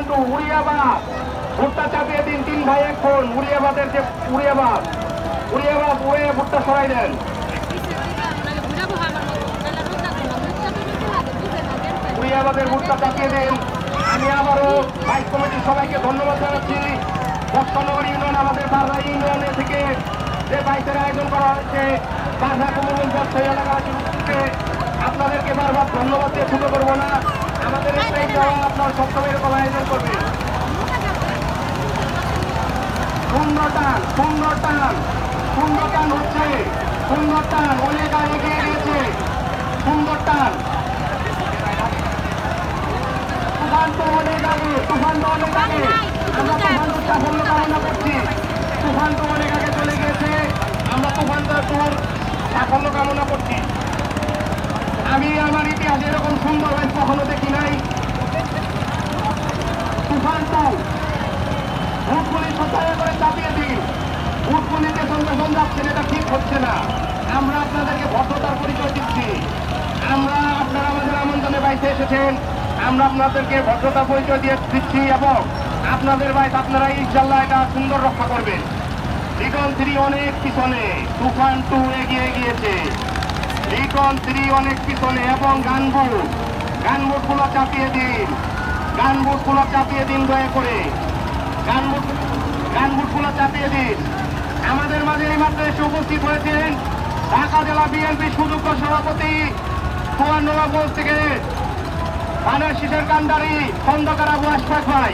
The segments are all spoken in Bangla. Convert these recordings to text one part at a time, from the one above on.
টু উড়িয়াবাদ ভুট্টা চাপিয়ে দিন। 3 ভাই 1 ফোন। উড়িয়াবাদের যে উড়িয়াবাদ উড়ে ভুট্টা সরাই দেন। উড়িয়াবাদের ভুট্টা চাপিয়ে দিন। আমি আবারও ভাইস কমিটির সবাইকে ধন্যবাদ জানাচ্ছি। বৎসনগর ইউনিয়ন আমাদের বাররা ইউনিয়নে থেকে যে বাইকের আয়োজন করা হয়েছে বাররা কমিউনিটি ব্যবসায়ী এলাকাকে আপনাদেরকে বারবার ধন্যবাদ দিয়ে ছোট করবো না। আমাদের একটাই চাওয়া, আপনার সবসময় এরকম আয়োজন করবে। সুন্দরটান হচ্ছে সুন্দরটান অনেক এগিয়ে গিয়েছে। সুন্দরটান তুফান তো অনেক আগে আমরা তুফান সাফল্য কামনা করছি। তুফান তো অনেক আগে চলে গিয়েছে, আমরা তুফানটা তোর সাফল্য কামনা করছি। আমি আমার ইতিহাসে এরকম সুন্দর বাইক কখনো দেখি নাই। তুফান তো ভোটগুলি সত্যায় করে চাপিয়ে দিন। ভোটগুলি পেছন যাচ্ছেন, এটা ঠিক হচ্ছে না। আমরা আপনাদেরকে ভদ্রতার পরিচয় দিচ্ছি। আপনারা আমাদের আমন্ত্রণে বাইতে এসেছেন, আমরা আপনাদেরকে ভদ্রতা পরিচয় দিয়ে দিচ্ছি এবং আপনাদের বাইক আপনারা ইনশাল্লাহ এটা সুন্দর রক্ষা করবেন। লিটন 3 অনেক পিছনে, তুফান 2 এগিয়ে গিয়েছে। লিটন 3 অনেক পিছনে এবং গানবুটগুলো চাপিয়ে দিন। গানবুটগুলো চাপিয়ে দিন দয়া করে। গানবুটগুলো চাপিয়ে দিন। আমাদের মাঝে এই মাত্র এসে উপস্থিত হয়েছেন ঢাকা জেলা বিএনপি সুযোগ্য সভাপতি নবাবগঞ্জ থেকে ধানের শীষের কান্ডারি খন্দকার আবু আশফাক ভাই,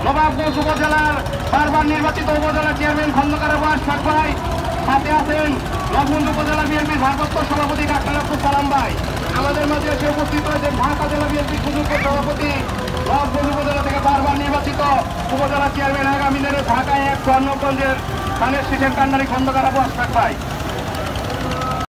নবাবগঞ্জ উপজেলার বারবার নির্বাচিত উপজেলা চেয়ারম্যান খন্দকার আবু আশফাক ভাই, সাথে আছেন নবাবগঞ্জ উপজেলা বিএনপির ভারপ্রাপ্ত সভাপতি ডাক্তার আব্দুল সালাম ভাই। আমাদের মাঝে এসে উপস্থিত হয়েছেন ঢাকা জেলা বিএনপি সুযোগ্য সভাপতি নবাবগঞ্জ উপজেলা থেকে বারবার নির্বাচিত উপজেলা চেয়ারম্যান আগামী দিনে ঢাকায় 1 স্বর্ণগঞ্জের ধানের শীষের কান্ডারি খন্দকার আবু আশফাক ভাই।